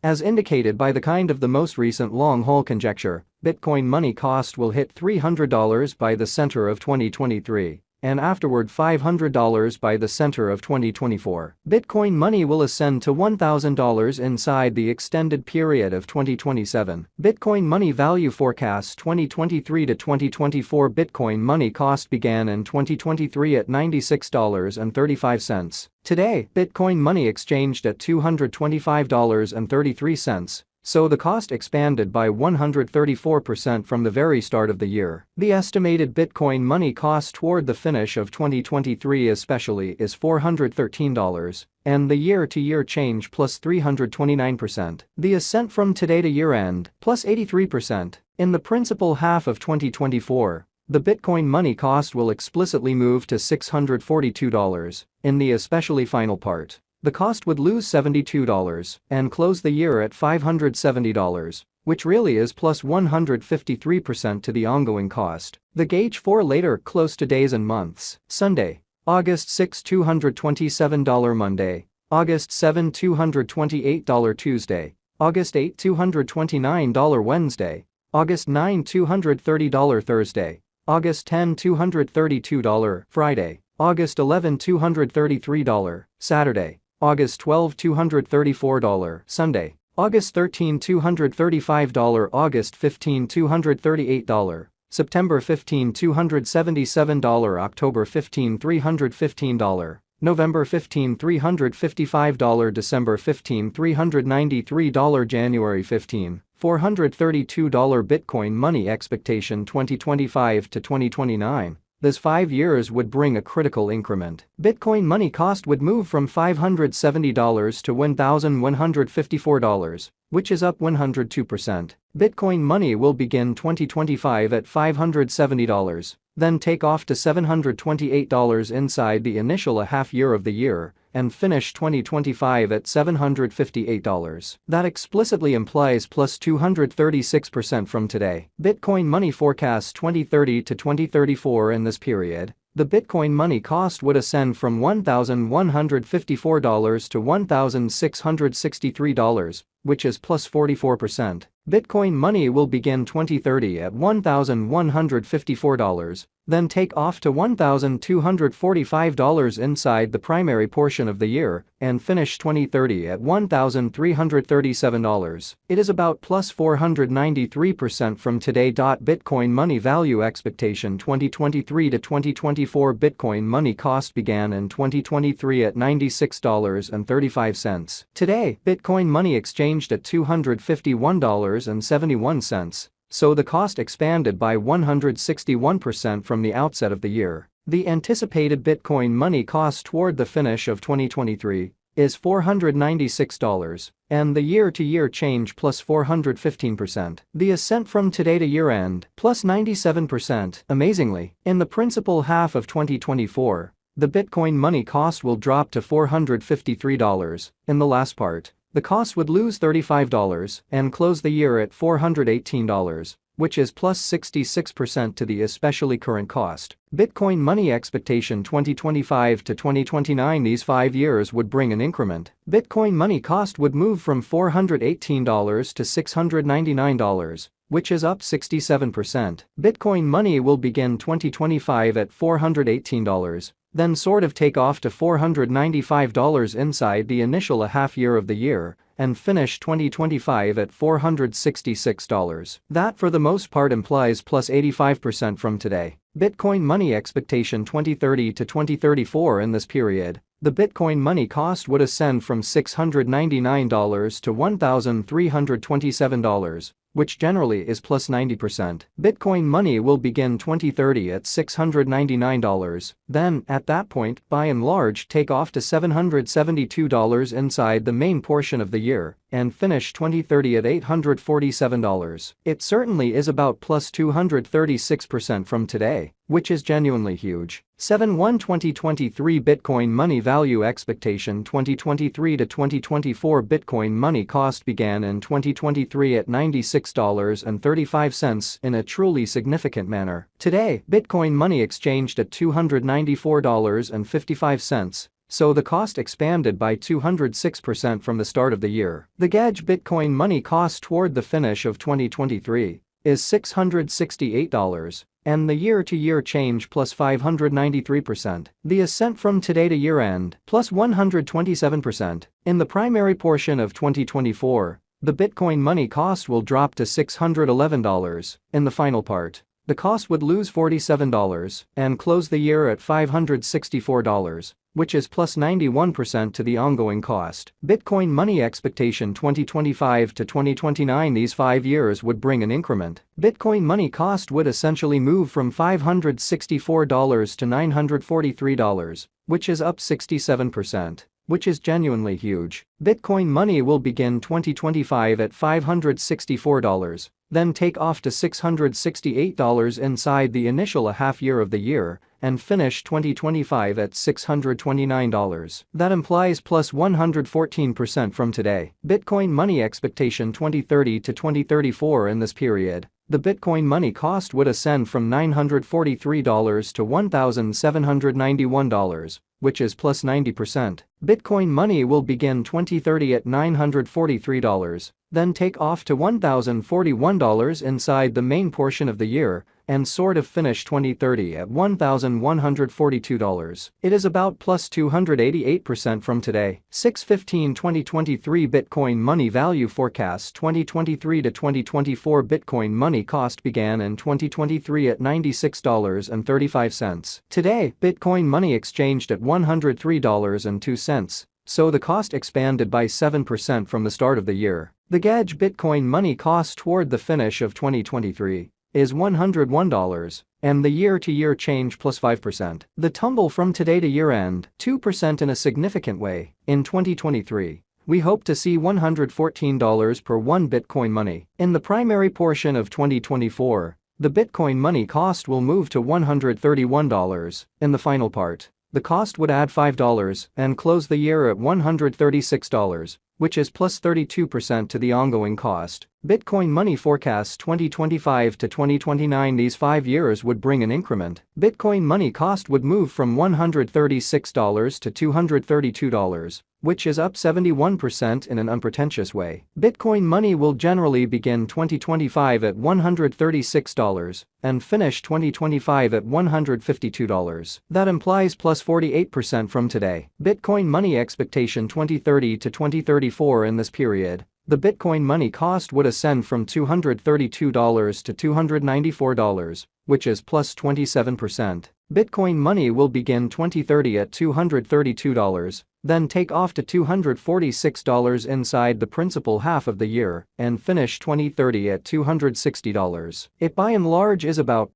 As indicated by the most recent long-haul conjecture, Bitcoin money cost will hit $300 by the center of 2023. And afterward $500 by the center of 2024. Bitcoin money will ascend to $1,000 inside the extended period of 2027. Bitcoin money value forecasts 2023 to 2024 Bitcoin money cost began in 2023 at $96.35. Today, Bitcoin money exchanged at $225.33. So the cost expanded by 134% from the very start of the year. The estimated Bitcoin money cost toward the finish of 2023 especially is $413, and the year-to-year change plus 329%. The ascent from today to year-end plus 83%. In the principal half of 2024, the Bitcoin money cost will explicitly move to $642. In the especially final part, the cost would lose $72 and close the year at $570, which really is plus 153% to the ongoing cost. The gauge for later close to days and months. Sunday, August 6, $227 Monday, August 7, $228 Tuesday, August 8, $229 Wednesday, August 9, $230 Thursday, August 10, $232 Friday, August 11, $233 Saturday, August 12, $234 Sunday, August 13, $235 August 15, $238 September 15, $277 October 15, $315 November 15, $355 December 15, $393 January 15, $432 Bitcoin money expectation 2025 to 2029. This 5 years would bring a critical increment. Bitcoin money cost would move from $570 to $1,154, which is up 102%. Bitcoin money will begin 2025 at $570, then take off to $728 inside the initial half year of the year, and finish 2025 at $758. That explicitly implies plus 236% from today. Bitcoin money forecasts 2030 to 2034 in this period. The Bitcoin money cost would ascend from $1,154 to $1,663, which is plus 44%. Bitcoin money will begin 2030 at $1,154, then take off to $1,245 inside the primary portion of the year, and finish 2030 at $1,337. It is about plus 493% from today. Bitcoin money value expectation 2023 to 2024 Bitcoin money cost began in 2023 at $96.35. Today, Bitcoin money exchanged at $251.71. So the cost expanded by 161% from the outset of the year. The anticipated Bitcoin money cost toward the finish of 2023 is $496, and the year-to-year change plus 415%. The ascent from today to year-end plus 97%. Amazingly, in the principal half of 2024, the Bitcoin money cost will drop to $453. In the last part, the cost would lose $35 and close the year at $418, which is plus 66% to the especially current cost. Bitcoin money expectation 2025 to 2029. These 5 years would bring an increment. Bitcoin money cost would move from $418 to $699, which is up 67%. Bitcoin money will begin 2025 at $418. Then sort of take off to $495 inside the initial half year of the year, and finish 2025 at $466. That for the most part implies plus 85% from today. Bitcoin money expectation 2030 to 2034 in this period. The Bitcoin money cost would ascend from $699 to $1,327, which generally is plus 90%. Bitcoin money will begin 2030 at $699, then, at that point, by and large take off to $772 inside the main portion of the year, and finish 2030 at $847. It certainly is about plus 236% from today, which is genuinely huge. 7/1/2023 Bitcoin money value expectation 2023 to 2024 Bitcoin money cost began in 2023 at $96.35 in a truly significant manner. Today, Bitcoin money exchanged at $294.55. so the cost expanded by 206% from the start of the year. The gauge Bitcoin money cost toward the finish of 2023 is $668, and the year-to-year change plus 593%. The ascent from today to year-end plus 127%. In the primary portion of 2024, the Bitcoin money cost will drop to $611. In the final part, the cost would lose $47 and close the year at $564, which is plus 91% to the ongoing cost. Bitcoin money expectation 2025 to 2029. These 5 years would bring an increment. Bitcoin money cost would essentially move from $564 to $943, which is up 67%. Which is genuinely huge. Bitcoin money will begin 2025 at $564, then take off to $668 inside the initial half year of the year, and finish 2025 at $629. That implies plus 114% from today. Bitcoin money expectation 2030 to 2034. In this period, the Bitcoin money cost would ascend from $943 to $1,791, which is plus 90%. Bitcoin money will begin 2030 at $943, then take off to $1,041 inside the main portion of the year, and sort of finish 2030 at $1,142. It is about plus 288% from today. 6/15/2023 Bitcoin money value forecast 2023 to 2024 Bitcoin money cost began in 2023 at $96.35. Today, Bitcoin money exchanged at $103.02. So the cost expanded by 7% from the start of the year. The gauge Bitcoin money cost toward the finish of 2023 is $101, and the year-to-year change plus 5%. The tumble from today to year-end, 2% in a significant way. In 2023, we hope to see $114 per 1 Bitcoin money. In the primary portion of 2024, the Bitcoin money cost will move to $131. In the final part, the cost would add $5 and close the year at $136, which is plus 32% to the ongoing cost. Bitcoin money forecasts 2025 to 2029. These 5 years would bring an increment. Bitcoin money cost would move from $136 to $232, which is up 71% in an unpretentious way. Bitcoin money will generally begin 2025 at $136 and finish 2025 at $152. That implies plus 48% from today. Bitcoin money expectation 2030 to 2034. In this period, the Bitcoin money cost would ascend from $232 to $294, which is plus 27%. Bitcoin money will begin 2030 at $232, then take off to $246 inside the principal half of the year, and finish 2030 at $260. It by and large is about